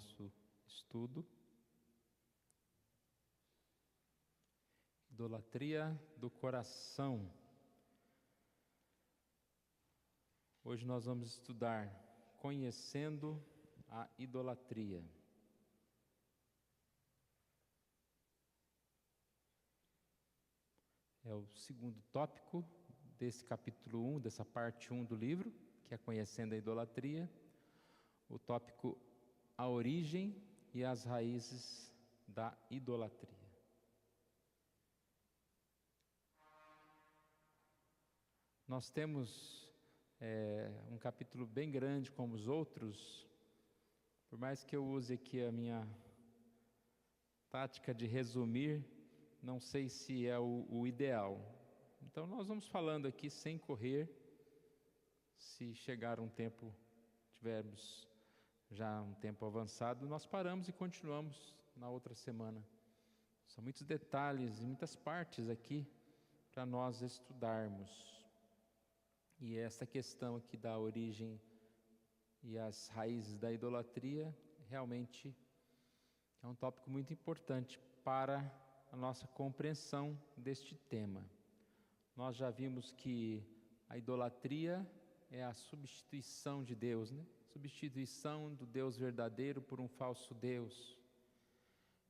nosso estudo. Idolatria do coração. Hoje nós vamos estudar conhecendo a idolatria. É o segundo tópico desse capítulo 1, dessa parte 1 do livro, que é conhecendo a idolatria. O tópico a origem e as raízes da idolatria. Nós temos um capítulo bem grande como os outros, por mais que eu use aqui a minha tática de resumir, não sei se é o ideal. Então nós vamos falando aqui sem correr. Se chegar um tempo, tivermos já um tempo avançado, nós paramos e continuamos na outra semana. São muitos detalhes e muitas partes aqui para nós estudarmos. E essa questão aqui da origem e as raízes da idolatria realmente é um tópico muito importante para a nossa compreensão deste tema. Nós já vimos que a idolatria é a substituição de Deus, né? Substituição do Deus verdadeiro por um falso Deus.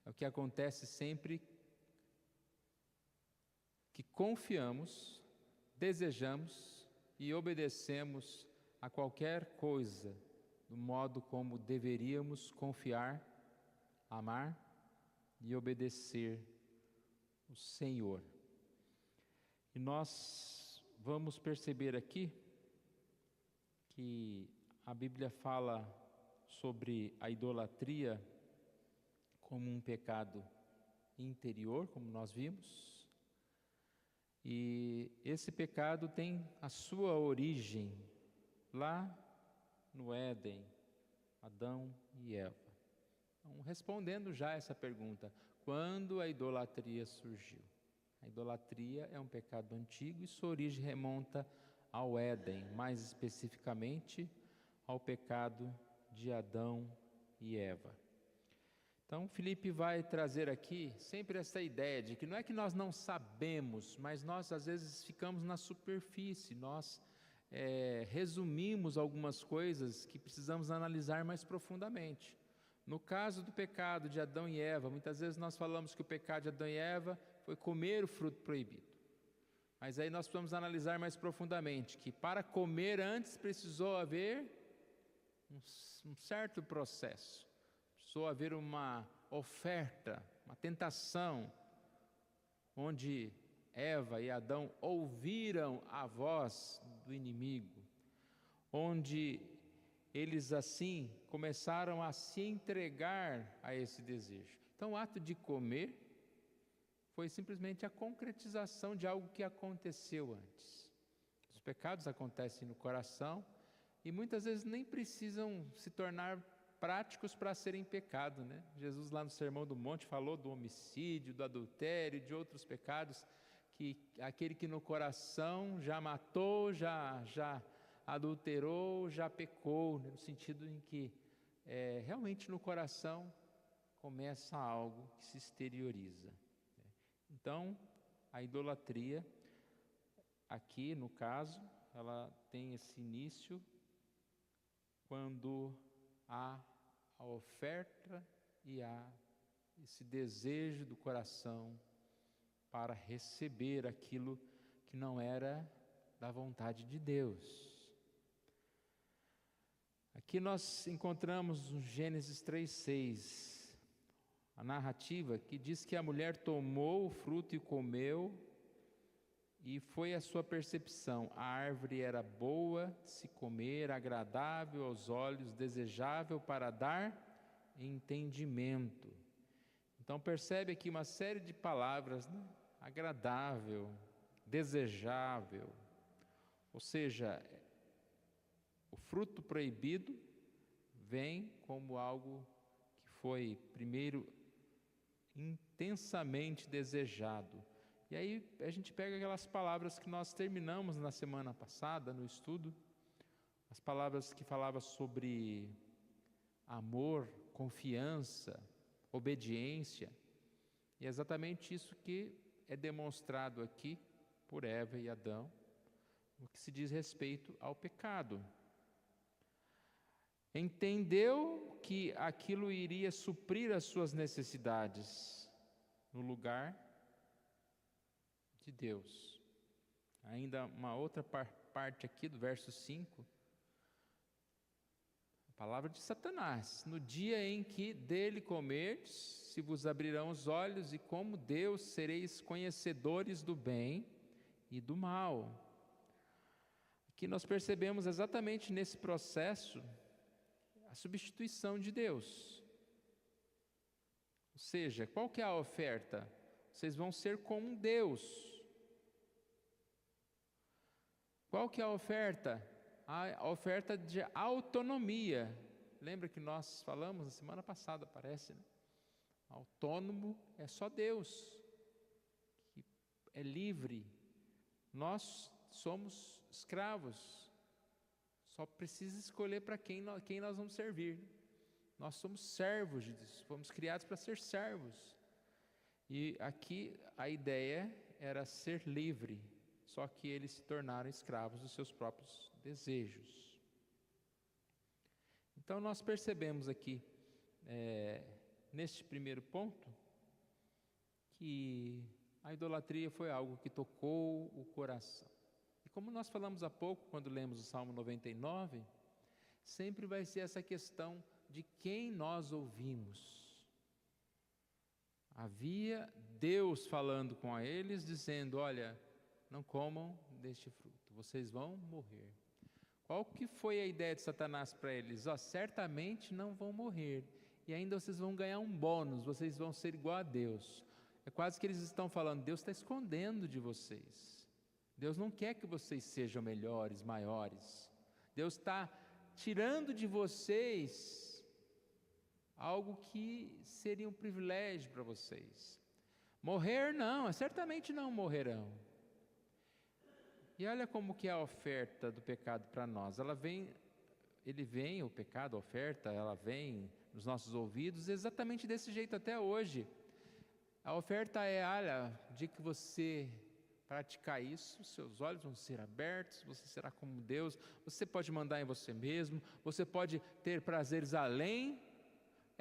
É o que acontece sempre que confiamos, desejamos e obedecemos a qualquer coisa do modo como deveríamos confiar, amar e obedecer o Senhor. E nós vamos perceber aqui que a Bíblia fala sobre a idolatria como um pecado interior, como nós vimos, e esse pecado tem a sua origem lá no Éden, Adão e Eva. Então, respondendo já essa pergunta, quando a idolatria surgiu? A idolatria é um pecado antigo e sua origem remonta ao Éden, mais especificamente ao pecado de Adão e Eva. Então, Filipe vai trazer aqui sempre essa ideia de que não é que nós não sabemos, mas nós às vezes ficamos na superfície, nós resumimos algumas coisas que precisamos analisar mais profundamente. No caso do pecado de Adão e Eva, muitas vezes nós falamos que o pecado de Adão e Eva foi comer o fruto proibido. Mas aí nós precisamos analisar mais profundamente que para comer antes precisou haver um certo processo. Precisou haver uma oferta, uma tentação, onde Eva e Adão ouviram a voz do inimigo, onde eles assim começaram a se entregar a esse desejo. Então o ato de comer foi simplesmente a concretização de algo que aconteceu antes. Os pecados acontecem no coração e muitas vezes nem precisam se tornar práticos para serem pecado, né? Jesus lá no Sermão do Monte falou do homicídio, do adultério, de outros pecados, que aquele que no coração já matou, já adulterou, já pecou, né? No sentido em que realmente no coração começa algo que se exterioriza. Então, a idolatria, aqui no caso, ela tem esse início quando há a oferta e há esse desejo do coração para receber aquilo que não era da vontade de Deus. Aqui nós encontramos no Gênesis 3:6, a narrativa que diz que a mulher tomou o fruto e comeu, e foi a sua percepção: a árvore era boa de se comer, agradável aos olhos, desejável para dar entendimento. Então percebe aqui uma série de palavras, né? Agradável, desejável, ou seja, o fruto proibido vem como algo que foi primeiro intensamente desejado. E aí a gente pega aquelas palavras que nós terminamos na semana passada no estudo, as palavras que falavam sobre amor, confiança, obediência. E é exatamente isso que é demonstrado aqui por Eva e Adão, no que se diz respeito ao pecado. Entendeu que aquilo iria suprir as suas necessidades no lugar de Deus. Ainda uma outra parte aqui do verso 5, a palavra de Satanás: no dia em que dele comerdes, se vos abrirão os olhos, e como Deus sereis conhecedores do bem e do mal. Aqui nós percebemos exatamente nesse processo a substituição de Deus. Ou seja, qual que é a oferta? Vocês vão ser como Deus. Qual que é a oferta? A oferta de autonomia. Lembra que nós falamos na semana passada, parece, né? Autônomo é só Deus, que é livre. Nós somos escravos. Só precisa escolher para quem nós vamos servir. Nós somos servos de Deus, fomos criados para ser servos. E aqui a ideia era ser livre, só que eles se tornaram escravos dos seus próprios desejos. Então nós percebemos aqui, neste primeiro ponto, que a idolatria foi algo que tocou o coração. E como nós falamos há pouco, quando lemos o Salmo 99, sempre vai ser essa questão de quem nós ouvimos. Havia Deus falando com eles, dizendo: olha, não comam deste fruto, vocês vão morrer. Qual que foi a ideia de Satanás para eles? Certamente não vão morrer, e ainda vocês vão ganhar um bônus, vocês vão ser igual a Deus. É quase que eles estão falando: Deus está escondendo de vocês. Deus não quer que vocês sejam melhores, maiores. Deus está tirando de vocês algo que seria um privilégio para vocês. Morrer não, certamente não morrerão. E olha como que é a oferta do pecado para nós. O pecado, a oferta, ela vem nos nossos ouvidos exatamente desse jeito até hoje. A oferta é: olha, o dia que você praticar isso, seus olhos vão ser abertos, você será como Deus, você pode mandar em você mesmo, você pode ter prazeres além.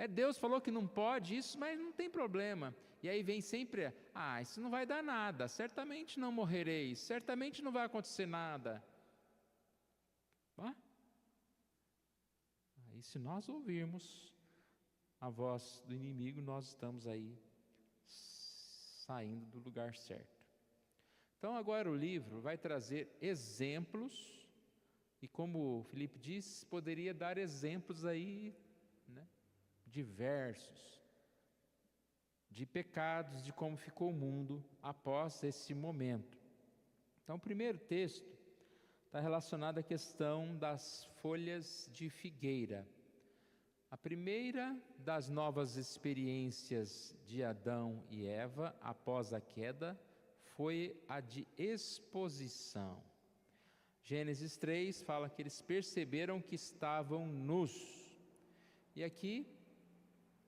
Deus falou que não pode isso, mas não tem problema. E aí vem sempre: isso não vai dar nada, certamente não morrereis, certamente não vai acontecer nada. Aí se nós ouvirmos a voz do inimigo, nós estamos aí saindo do lugar certo. Então agora o livro vai trazer exemplos, e como o Felipe disse, poderia dar exemplos aí, né, diversos, de pecados, de como ficou o mundo após esse momento. Então o primeiro texto está relacionado à questão das folhas de figueira. A primeira das novas experiências de Adão e Eva após a queda foi a de exposição. Gênesis 3 fala que eles perceberam que estavam nus. E aqui,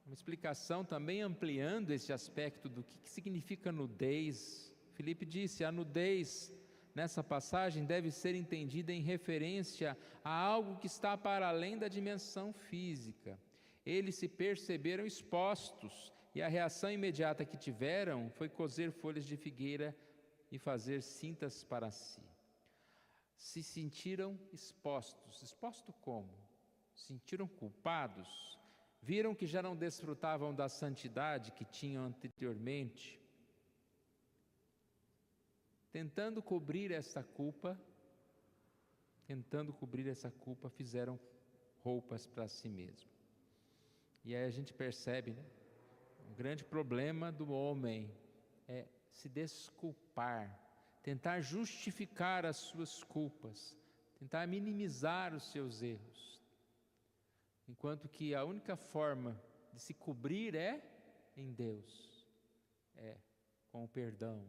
uma explicação também ampliando esse aspecto do que significa nudez. Filipe disse: a nudez nessa passagem deve ser entendida em referência a algo que está para além da dimensão física. Eles se perceberam expostos, e a reação imediata que tiveram foi cozer folhas de figueira e fazer cintas para si. Se sentiram expostos. Exposto como? Sentiram culpados? Viram que já não desfrutavam da santidade que tinham anteriormente? Tentando cobrir essa culpa, fizeram roupas para si mesmo. E aí a gente percebe, né? O grande problema do homem é se desculpar, tentar justificar as suas culpas, tentar minimizar os seus erros. Enquanto que a única forma de se cobrir é em Deus, com o perdão.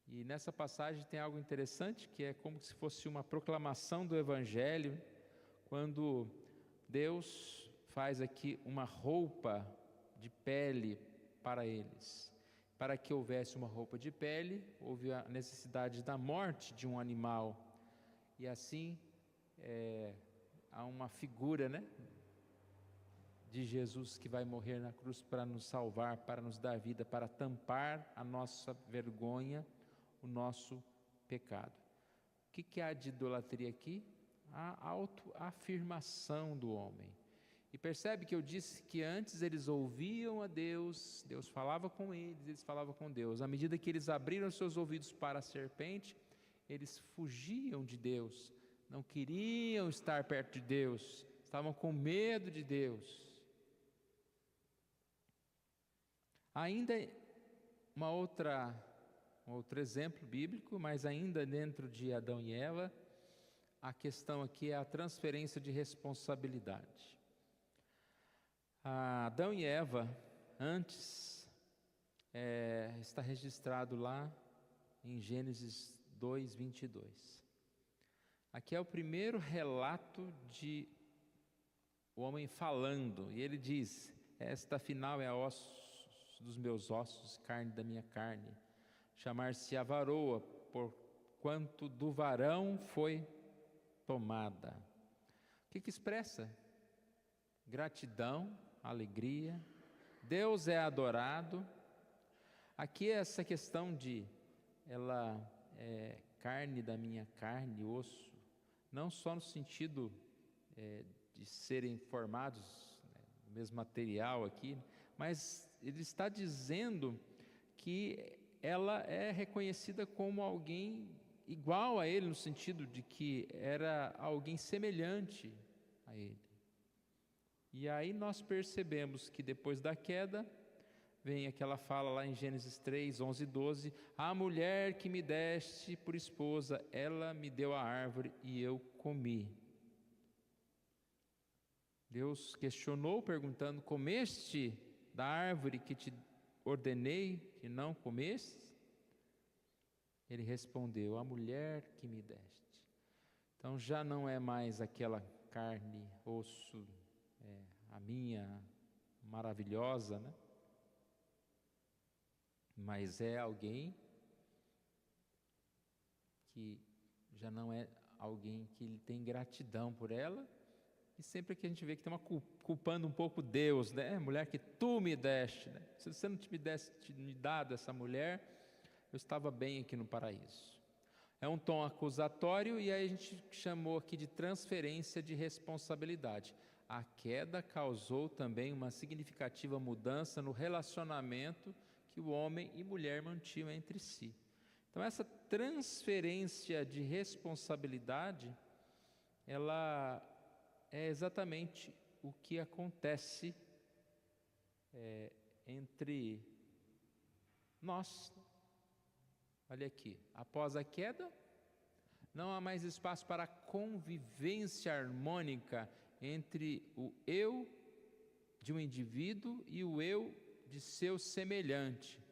E nessa passagem tem algo interessante, que é como se fosse uma proclamação do Evangelho, quando Deus faz aqui uma roupa de pele para eles. Para que houvesse uma roupa de pele, houve a necessidade da morte de um animal. E assim, há uma figura, né, de Jesus que vai morrer na cruz para nos salvar, para nos dar vida, para tampar a nossa vergonha, o nosso pecado. O que há de idolatria aqui? A autoafirmação do homem. E percebe que eu disse que antes eles ouviam a Deus, Deus falava com eles, eles falavam com Deus. À medida que eles abriram seus ouvidos para a serpente, eles fugiam de Deus, não queriam estar perto de Deus, estavam com medo de Deus. Ainda um outro exemplo bíblico, mas ainda dentro de Adão e Eva, a questão aqui é a transferência de responsabilidade. Adão e Eva, antes, está registrado lá em Gênesis 2:22. Aqui é o primeiro relato de o homem falando, e ele diz: esta afinal é osso dos meus ossos, carne da minha carne, chamar-se-á varoa, porquanto do varão foi tomada. O que expressa? Gratidão, alegria, Deus é adorado. Aqui essa questão de ela é carne da minha carne, osso, não só no sentido de serem formados, do mesmo material aqui, mas ele está dizendo que ela é reconhecida como alguém igual a ele, no sentido de que era alguém semelhante a ele. E aí nós percebemos que depois da queda, vem aquela fala lá em Gênesis 3, 11 e 12, a mulher que me deste por esposa, ela me deu a árvore e eu comi. Deus questionou perguntando, comeste da árvore que te ordenei que não comestes? Ele respondeu, a mulher que me deste. Então já não é mais aquela carne, osso, a minha maravilhosa, né? Mas é alguém que já não é alguém que tem gratidão por ela, e sempre que a gente vê que tem uma culpando um pouco Deus, né? Mulher que tu me deste, né? Se você não me dado essa mulher, eu estava bem aqui no paraíso. É um tom acusatório, e aí a gente chamou aqui de transferência de responsabilidade. A queda causou também uma significativa mudança no relacionamento que o homem e mulher mantinham entre si. Então essa transferência de responsabilidade, ela é exatamente o que acontece entre nós. Olha aqui, após a queda, não há mais espaço para a convivência harmônica entre o eu de um indivíduo e o eu de seu semelhante,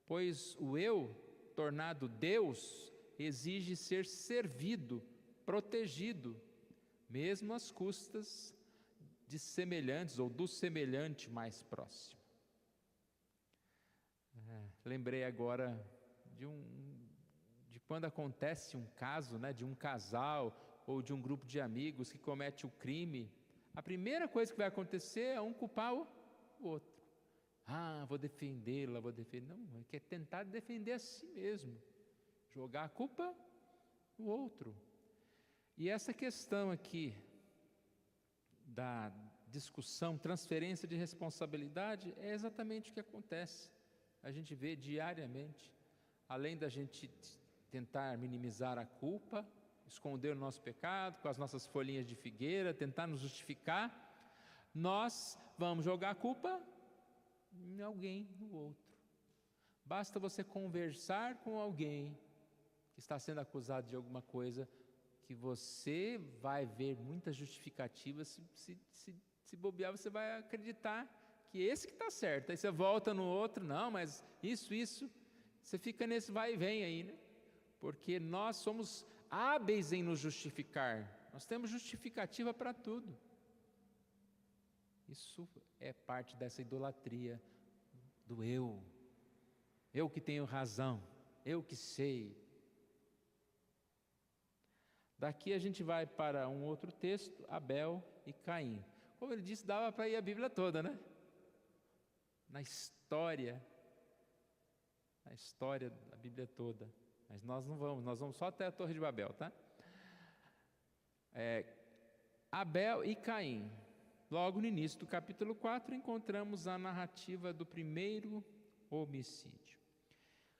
pois o eu, tornado Deus, exige ser servido, protegido, mesmo às custas de semelhantes ou do semelhante mais próximo. Lembrei agora de quando acontece um caso, né, de um casal ou de um grupo de amigos que comete o crime. A primeira coisa que vai acontecer é um culpar o outro. Vou defendê-la, vou defender. Não, é tentar defender a si mesmo, jogar a culpa no outro. E essa questão aqui da discussão, transferência de responsabilidade, é exatamente o que acontece. A gente vê diariamente, além da gente tentar minimizar a culpa, esconder o nosso pecado com as nossas folhinhas de figueira, tentar nos justificar, nós vamos jogar a culpa em alguém, no outro. Basta você conversar com alguém que está sendo acusado de alguma coisa, que você vai ver muitas justificativas. Se bobear, você vai acreditar que esse que está certo. Aí você volta no outro, não, mas isso, você fica nesse vai e vem aí, né? Porque nós somos hábeis em nos justificar, nós temos justificativa para tudo. Isso é parte dessa idolatria do eu. Eu que tenho razão, eu que sei. Daqui a gente vai para um outro texto, Abel e Caim. Como ele disse, dava para ir a Bíblia toda, né? Na história da Bíblia toda. Mas nós não vamos, nós vamos só até a Torre de Babel, tá? Abel e Caim. Logo no início do capítulo 4, encontramos a narrativa do primeiro homicídio.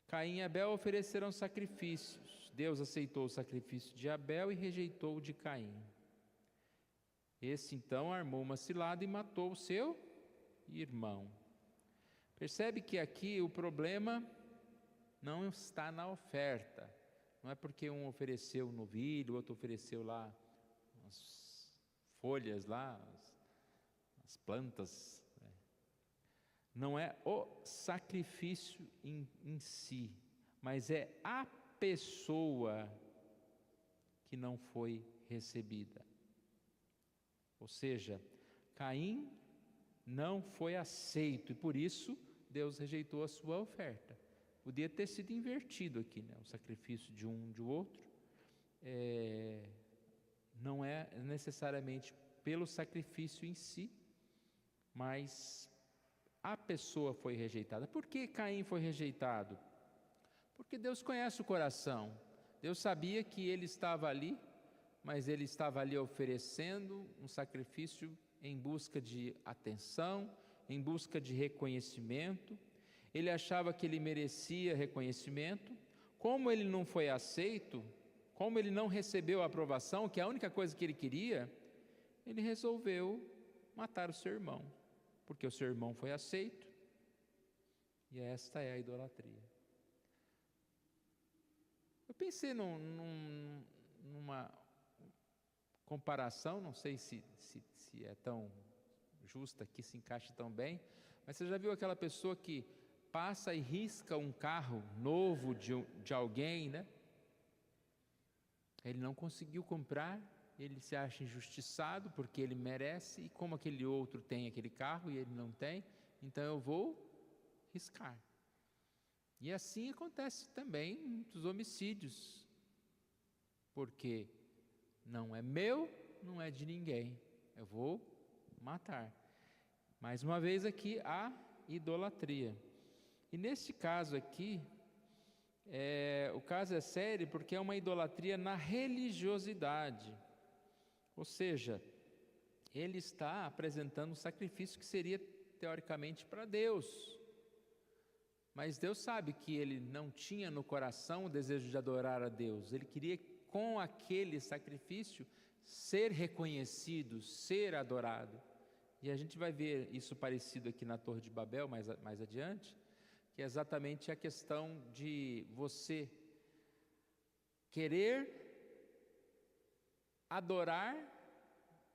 Caim e Abel ofereceram sacrifícios. Deus aceitou o sacrifício de Abel e rejeitou o de Caim. Esse então armou uma cilada e matou o seu irmão. Percebe que aqui o problema não está na oferta. Não é porque um ofereceu um novilho, o outro ofereceu lá as folhas lá, as plantas. Não é o sacrifício em si, mas é a pessoa que não foi recebida. Ou seja, Caim não foi aceito e por isso Deus rejeitou a sua oferta. Podia ter sido invertido aqui, né? O sacrifício de um de outro não é necessariamente pelo sacrifício em si, mas a pessoa foi rejeitada. Por que Caim foi rejeitado? Porque Deus conhece o coração. Deus sabia que ele estava ali, mas ele estava ali oferecendo um sacrifício em busca de atenção, em busca de reconhecimento. Ele achava que ele merecia reconhecimento. Como ele não foi aceito, como ele não recebeu a aprovação, que é a única coisa que ele queria, ele resolveu matar o seu irmão, porque o seu irmão foi aceito, e esta é a idolatria. Eu pensei numa comparação, não sei se é tão justa, que se encaixa tão bem, mas você já viu aquela pessoa que passa e risca um carro novo de alguém, né? Ele não conseguiu comprar, ele se acha injustiçado porque ele merece, e como aquele outro tem aquele carro e ele não tem, então eu vou riscar. E assim acontece também muitos homicídios, porque não é meu, não é de ninguém, eu vou matar. Mais uma vez aqui a idolatria. E nesse caso aqui, o caso é sério porque é uma idolatria na religiosidade. Ou seja, ele está apresentando um sacrifício que seria teoricamente para Deus. Mas Deus sabe que ele não tinha no coração o desejo de adorar a Deus. Ele queria, com aquele sacrifício, ser reconhecido, ser adorado. E a gente vai ver isso parecido aqui na Torre de Babel, mais adiante, que é exatamente a questão de você querer adorar,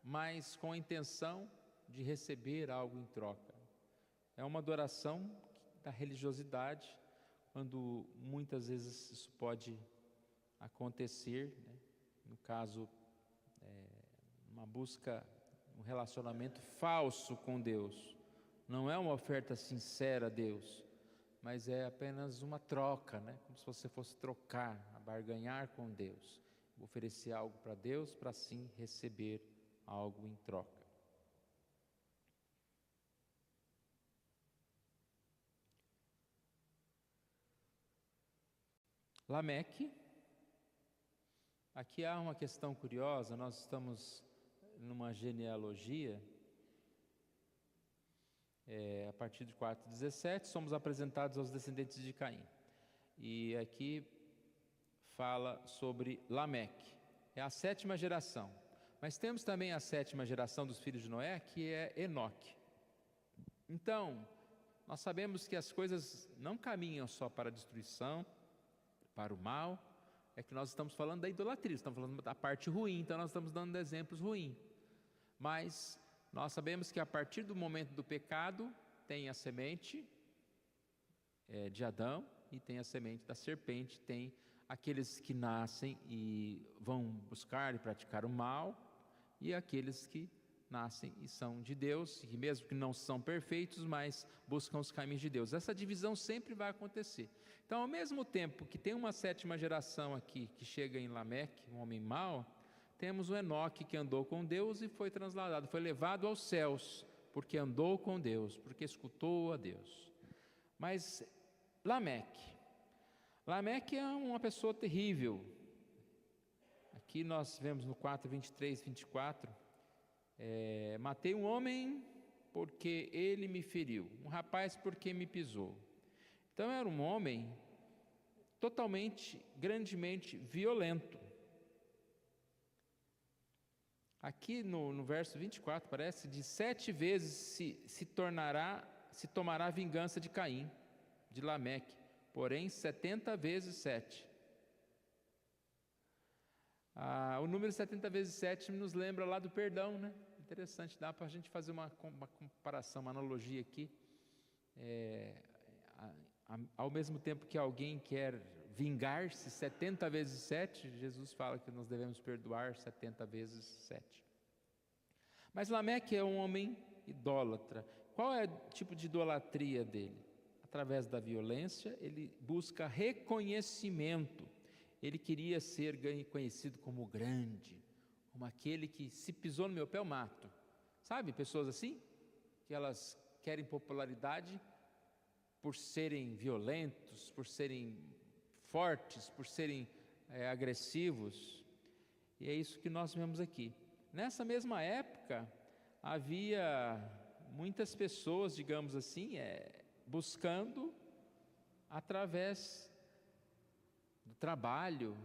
mas com a intenção de receber algo em troca. É uma adoração da religiosidade, quando muitas vezes isso pode acontecer, né? No caso, uma busca, um relacionamento falso com Deus. Não é uma oferta sincera a Deus, mas é apenas uma troca, né? Como se você fosse trocar, barganhar com Deus, oferecer algo para Deus para assim receber algo em troca. Lameque, aqui há uma questão curiosa, nós estamos numa genealogia, a partir de 4:17, somos apresentados aos descendentes de Caim. E aqui fala sobre Lameque, é a 7ª geração. Mas temos também a 7ª geração dos filhos de Noé, que é Enoque. Então, nós sabemos que as coisas não caminham só para a destruição, para o mal, é que nós estamos falando da idolatria, estamos falando da parte ruim, então nós estamos dando exemplos ruins. Mas nós sabemos que a partir do momento do pecado, tem a semente de Adão e tem a semente da serpente, tem aqueles que nascem e vão buscar e praticar o mal, e aqueles que nascem e são de Deus, e mesmo que não são perfeitos, mas buscam os caminhos de Deus. Essa divisão sempre vai acontecer. Então, ao mesmo tempo que tem uma sétima geração aqui, que chega em Lameque, um homem mau, temos o Enoque que andou com Deus e foi transladado, foi levado aos céus, porque andou com Deus, porque escutou a Deus. Mas Lameque é uma pessoa terrível. Aqui nós vemos no 4, 23, 24, matei um homem porque ele me feriu, um rapaz porque me pisou. Então era um homem totalmente, grandemente violento. Aqui no verso 24 parece, de 7 vezes se tomará vingança de Caim, de Lameque, porém 70 vezes 7. O número 70 vezes 7 nos lembra lá do perdão, né? Interessante, dá para a gente fazer uma comparação, uma analogia aqui. Ao mesmo tempo que alguém quer vingar-se 70 vezes 7, Jesus fala que nós devemos perdoar 70 vezes 7. Mas Lameque é um homem idólatra. Qual é o tipo de idolatria dele? Através da violência, ele busca reconhecimento. Ele queria ser conhecido como grande, como aquele que, se pisou no meu pé, eu mato. Sabe, pessoas assim? Que elas querem popularidade por serem violentos, por serem fortes, por serem agressivos. E é isso que nós vemos aqui. Nessa mesma época, havia muitas pessoas, digamos assim, buscando, através do trabalho,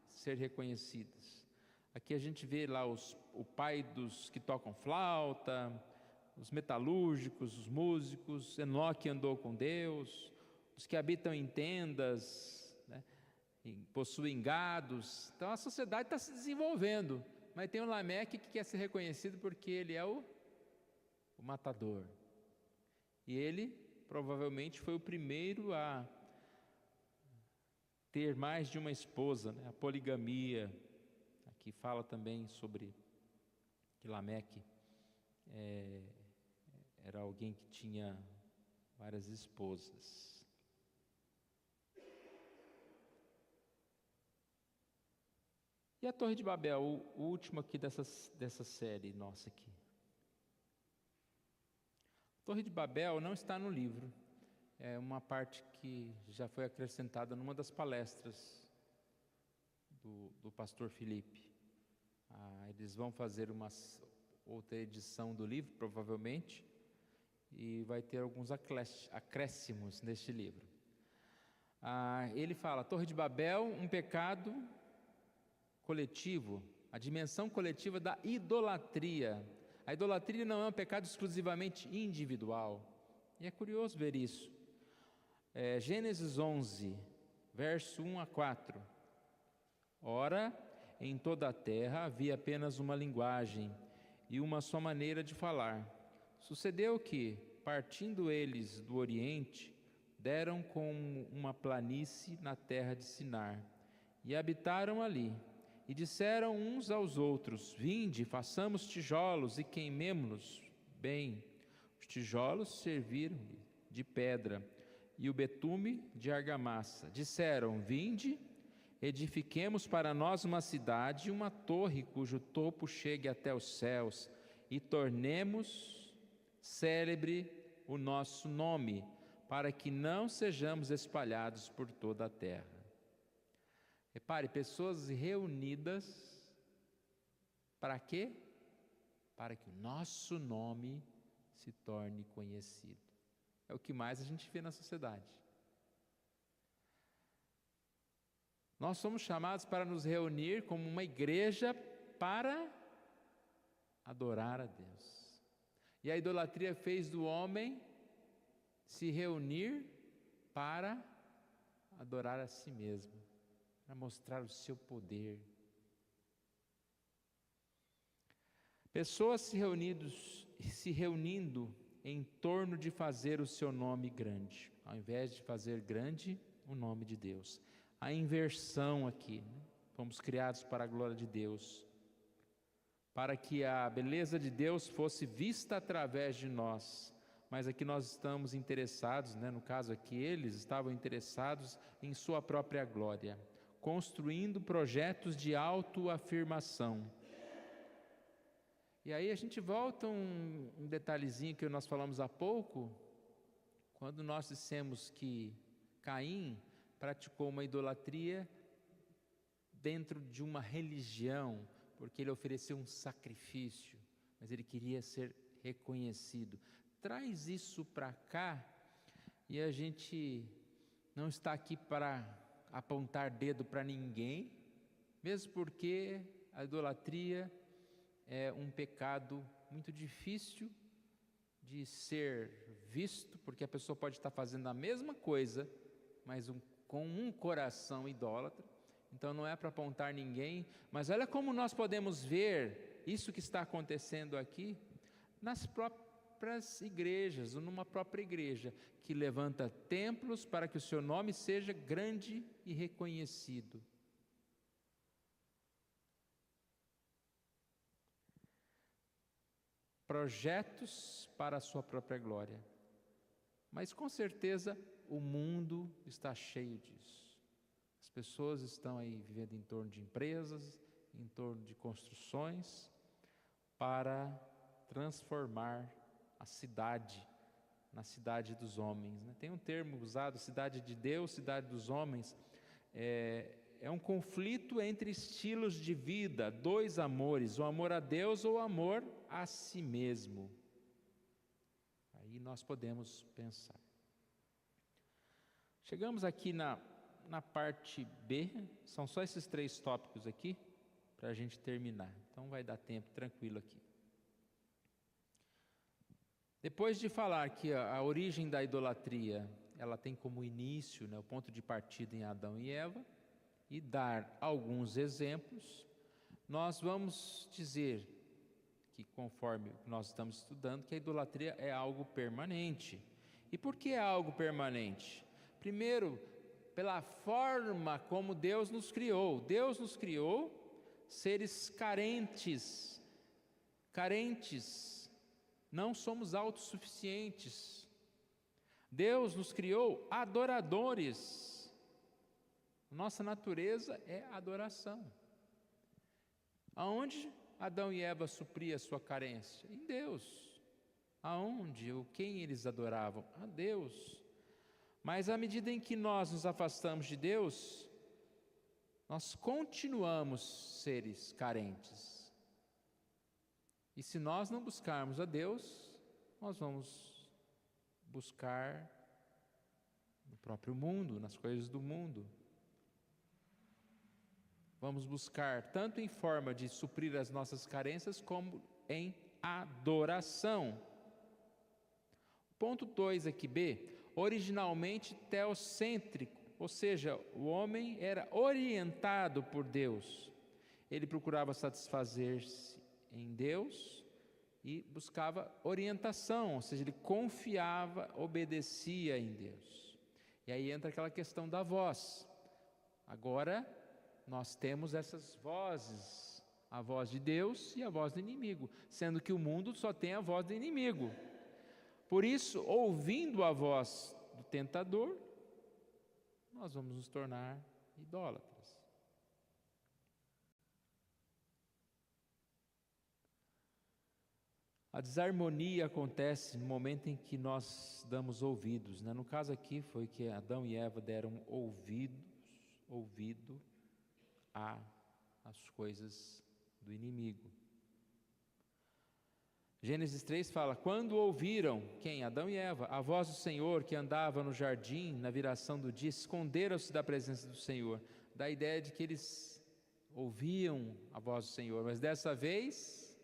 ser reconhecidas. Aqui a gente vê lá o pai dos que tocam flauta, os metalúrgicos, os músicos. Enoque andou com Deus, os que habitam em tendas, né, possuem gados. Então a sociedade está se desenvolvendo, mas tem um Lameque que quer ser reconhecido porque ele é o matador. E ele provavelmente foi o primeiro a ter mais de uma esposa, né? A poligamia. Aqui fala também sobre que Lameque era alguém que tinha várias esposas. E a Torre de Babel, o último aqui dessa série nossa aqui. A Torre de Babel não está no livro. É uma parte que já foi acrescentada numa das palestras do pastor Felipe. Eles vão fazer uma outra edição do livro, provavelmente, e vai ter alguns acréscimos neste livro. Ele fala, Torre de Babel, um pecado coletivo, a dimensão coletiva da idolatria. A idolatria não é um pecado exclusivamente individual. E é curioso ver isso. Gênesis 11, verso 1 a 4. Ora, em toda a terra havia apenas uma linguagem e uma só maneira de falar. Sucedeu que, partindo eles do Oriente, deram com uma planície na terra de Sinar, e habitaram ali. E disseram uns aos outros, vinde, façamos tijolos e queimemo-los. Bem, os tijolos serviram de pedra, e o betume de argamassa. Disseram, vinde, edifiquemos para nós uma cidade, uma torre cujo topo chegue até os céus, e tornemos célebre o nosso nome, para que não sejamos espalhados por toda a terra. Repare, pessoas reunidas, para quê? Para que o nosso nome se torne conhecido. É o que mais a gente vê na sociedade. Nós somos chamados para nos reunir como uma igreja para adorar a Deus. E a idolatria fez do homem se reunir para adorar a si mesmo, para mostrar o seu poder. Pessoas se reunindo em torno de fazer o seu nome grande, ao invés de fazer grande o nome de Deus. A inversão aqui, né? Fomos criados para a glória de Deus. para que a beleza de Deus fosse vista através de nós. Mas aqui nós estamos interessados, no caso aqui eles estavam interessados em sua própria glória, construindo projetos de autoafirmação. E aí a gente volta um detalhezinho que nós falamos há pouco, quando nós dissemos que Caim praticou uma idolatria dentro de uma religião, porque ele ofereceu um sacrifício, mas ele queria ser reconhecido. Traz isso para cá, e a gente não está aqui para apontar dedo para ninguém, mesmo porque a idolatria é um pecado muito difícil de ser visto, porque a pessoa pode estar fazendo a mesma coisa, mas com um coração idólatra. Então não é para apontar ninguém, mas olha como nós podemos ver isso que está acontecendo aqui nas próprias igrejas, ou numa própria igreja, que levanta templos para que o seu nome seja grande e reconhecido. Projetos para a sua própria glória. Mas com certeza o mundo está cheio disso. As pessoas estão aí vivendo em torno de empresas, em torno de construções, para transformar a cidade na cidade dos homens. Tem um termo usado, cidade de Deus, cidade dos homens. É um conflito entre estilos de vida, dois amores, o amor a Deus ou o amor a si mesmo. Aí nós podemos pensar. Chegamos aqui na parte B, são só esses 3 tópicos aqui, para a gente terminar. Então vai dar tempo, tranquilo aqui. Depois de falar que a origem da idolatria, ela tem como início, o ponto de partida em Adão e Eva, e dar alguns exemplos, nós vamos dizer que, conforme nós estamos estudando, que a idolatria é algo permanente. E por que é algo permanente? Primeiro, pela forma como Deus nos criou. Deus nos criou seres carentes, não somos autossuficientes. Deus nos criou adoradores. Nossa natureza é adoração. Aonde Adão e Eva supriam a sua carência? Em Deus. Aonde ou quem eles adoravam? A Deus. Mas à medida em que nós nos afastamos de Deus, nós continuamos seres carentes. E se nós não buscarmos a Deus, nós vamos buscar no próprio mundo, nas coisas do mundo. Vamos buscar tanto em forma de suprir as nossas carências, como em adoração. Ponto 2 aqui, B, originalmente teocêntrico, ou seja, o homem era orientado por Deus. Ele procurava satisfazer-se em Deus e buscava orientação, ou seja, ele confiava, obedecia em Deus. E aí entra aquela questão da voz. Agora nós temos essas vozes, a voz de Deus e a voz do inimigo, sendo que o mundo só tem a voz do inimigo. Por isso, ouvindo a voz do tentador, nós vamos nos tornar idólatras. A desarmonia acontece no momento em que nós damos ouvidos, No caso aqui foi que Adão e Eva deram ouvido às coisas do inimigo. Gênesis 3 fala: quando ouviram, quem? Adão e Eva, a voz do Senhor que andava no jardim na viração do dia, esconderam-se da presença do Senhor. Dá a ideia de que eles ouviam a voz do Senhor, mas dessa vez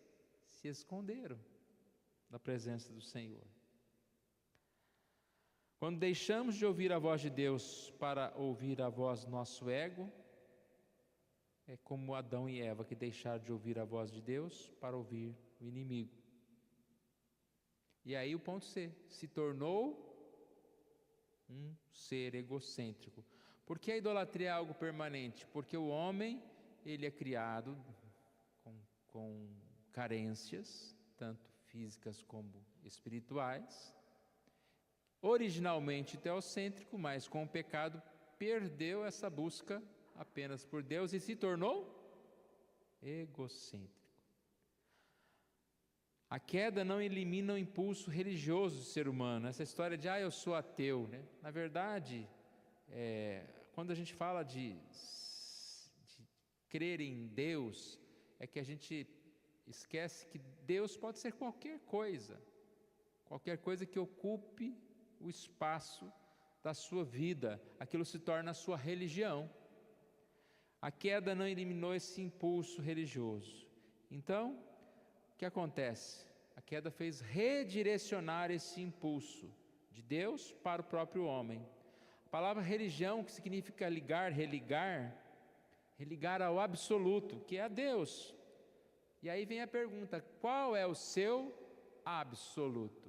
se esconderam da presença do Senhor. Quando deixamos de ouvir a voz de Deus para ouvir a voz do nosso ego, é como Adão e Eva que deixaram de ouvir a voz de Deus para ouvir o inimigo. E aí o ponto C, se tornou um ser egocêntrico. Por que a idolatria é algo permanente? Porque o homem, ele é criado com carências, tanto físicas como espirituais, originalmente teocêntrico, mas com o pecado perdeu essa busca apenas por Deus e se tornou egocêntrico. A queda não elimina o impulso religioso do ser humano. Essa história de, eu sou ateu, né? Na verdade, quando a gente fala de crer em Deus, é que a gente esquece que Deus pode ser qualquer coisa que ocupe o espaço da sua vida, aquilo se torna a sua religião. A queda não eliminou esse impulso religioso. Então, o que acontece? A queda fez redirecionar esse impulso de Deus para o próprio homem. A palavra religião, que significa ligar, religar ao absoluto, que é a Deus. E aí vem a pergunta: qual é o seu absoluto?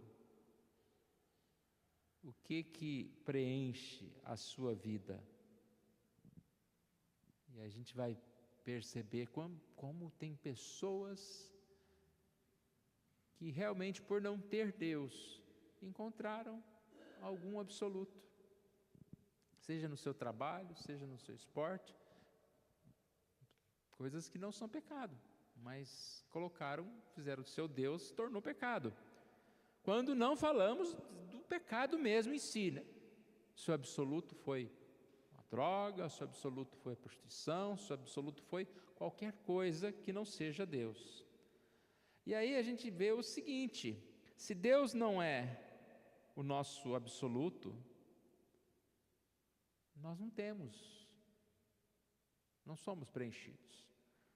O que preenche a sua vida? E a gente vai perceber como tem pessoas que realmente, por não ter Deus, encontraram algum absoluto, seja no seu trabalho, seja no seu esporte, coisas que não são pecado, mas fizeram o seu Deus, tornou pecado. Quando não falamos do pecado mesmo em si, né? Seu absoluto foi a droga, seu absoluto foi a prostituição, seu absoluto foi qualquer coisa que não seja Deus. E aí a gente vê o seguinte: se Deus não é o nosso absoluto, nós não somos preenchidos.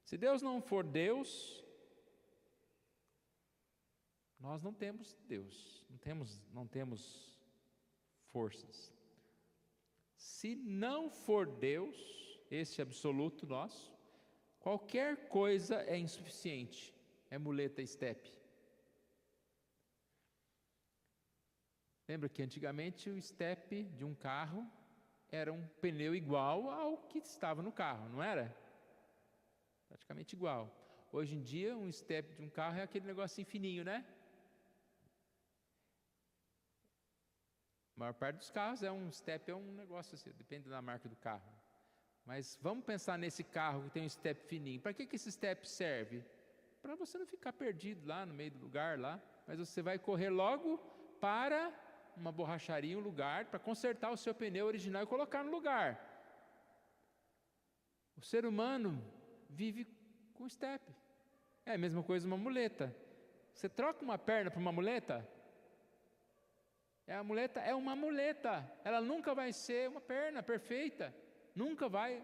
Se Deus não for Deus, nós não temos Deus, não temos forças. Se não for Deus, esse absoluto nosso, qualquer coisa é insuficiente. É muleta estepe. Lembra que antigamente o estepe de um carro era um pneu igual ao que estava no carro, não era? Praticamente igual. Hoje em dia, um estepe de um carro é aquele negocinho fininho, né? A maior parte dos carros um estepe é um negócio assim, depende da marca do carro. Mas vamos pensar nesse carro que tem um estepe fininho. Para que esse estepe serve? Para você não ficar perdido lá no meio do lugar lá, mas você vai correr logo para uma borracharia, um lugar, para consertar o seu pneu original e colocar no lugar. O ser humano vive com estepe. É a mesma coisa uma muleta. Você troca uma perna por uma muleta? A muleta é uma muleta. Ela nunca vai ser uma perna perfeita. Nunca vai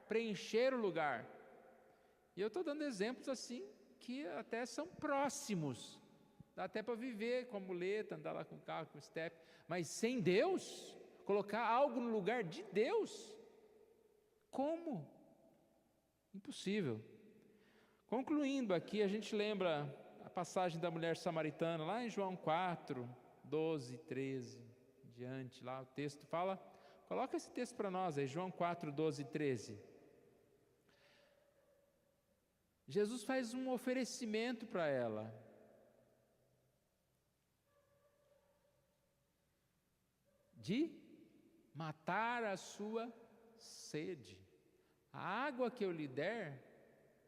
preencher o lugar. E eu estou dando exemplos assim, que até são próximos. Dá até para viver com a muleta, andar lá com o carro, com o step. Mas sem Deus, colocar algo no lugar de Deus, como? Impossível. Concluindo aqui, a gente lembra a passagem da mulher samaritana, lá em João 4, 12, 13, diante, lá o texto fala, coloca esse texto para nós aí, João 4, 12 e 13. Jesus faz um oferecimento para ela. De matar a sua sede. A água que eu lhe der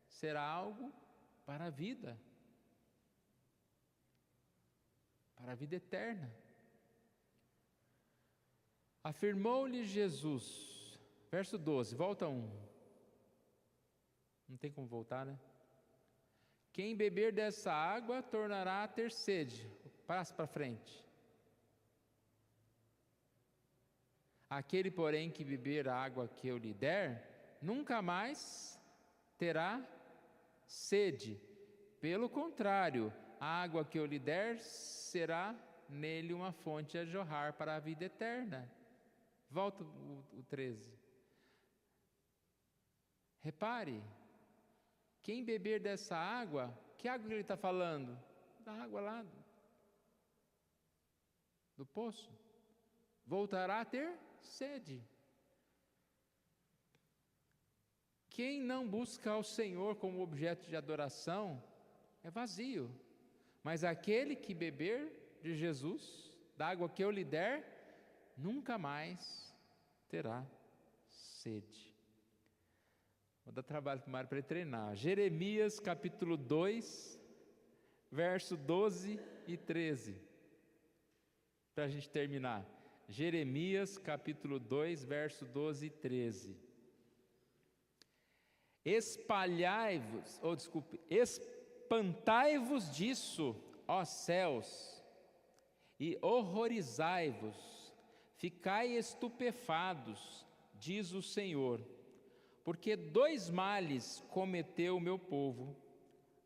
será algo para a vida. Para a vida eterna. Afirmou-lhe Jesus, verso 12, volta 1. Não tem como voltar, né? Quem beber dessa água tornará a ter sede. Passa para frente. Aquele, porém, que beber a água que eu lhe der, nunca mais terá sede. Pelo contrário, a água que eu lhe der será nele uma fonte a jorrar para a vida eterna. Volta o 13. Repare, quem beber dessa água, que água que ele está falando? Da água lá do poço. Voltará a ter sede. Quem não busca ao Senhor como objeto de adoração é vazio. Mas aquele que beber de Jesus, da água que eu lhe der, nunca mais terá sede. Vou dar trabalho para o Mário para ele treinar. Jeremias capítulo 2, verso 12 e 13. Para a gente terminar. Jeremias capítulo 2, verso 12 e 13. Espantai-vos disso, ó céus, e horrorizai-vos, ficai estupefados, diz o Senhor, porque 2 males cometeu o meu povo.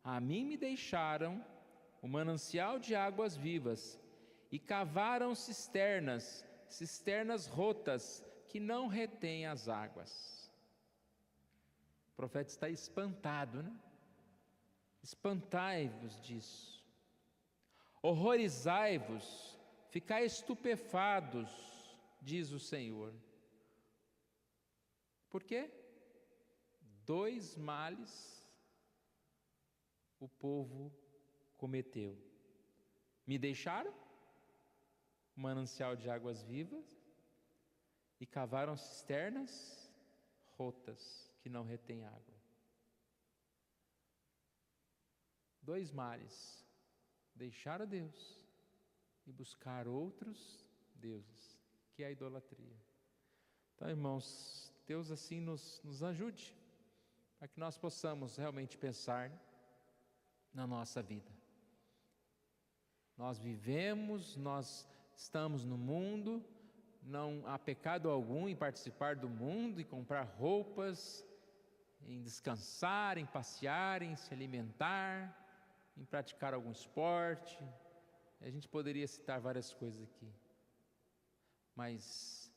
A mim me deixaram o manancial de águas vivas, e cavaram cisternas rotas, que não retêm as águas. O profeta está espantado, né? Espantai-vos disso. Horrorizai-vos, ficai estupefados, diz o Senhor. Por quê? 2 males o povo cometeu. Me deixaram o manancial de águas vivas e cavaram cisternas rotas que não retêm água. 2 males: deixar a Deus e buscar outros deuses, que é a idolatria. Então, irmãos, Deus assim nos ajude, para que nós possamos realmente pensar na nossa vida. Nós vivemos, nós estamos no mundo, não há pecado algum em participar do mundo, em comprar roupas, em descansar, em passear, em se alimentar, em praticar algum esporte. A gente poderia citar várias coisas aqui. Mas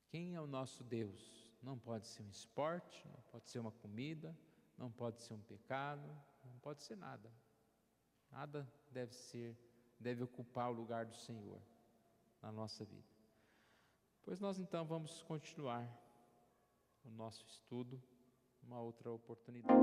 quem é o nosso Deus? Não pode ser um esporte, não pode ser uma comida, não pode ser um pecado, não pode ser nada. Nada deve ocupar o lugar do Senhor na nossa vida. Pois nós então vamos continuar o nosso estudo numa outra oportunidade.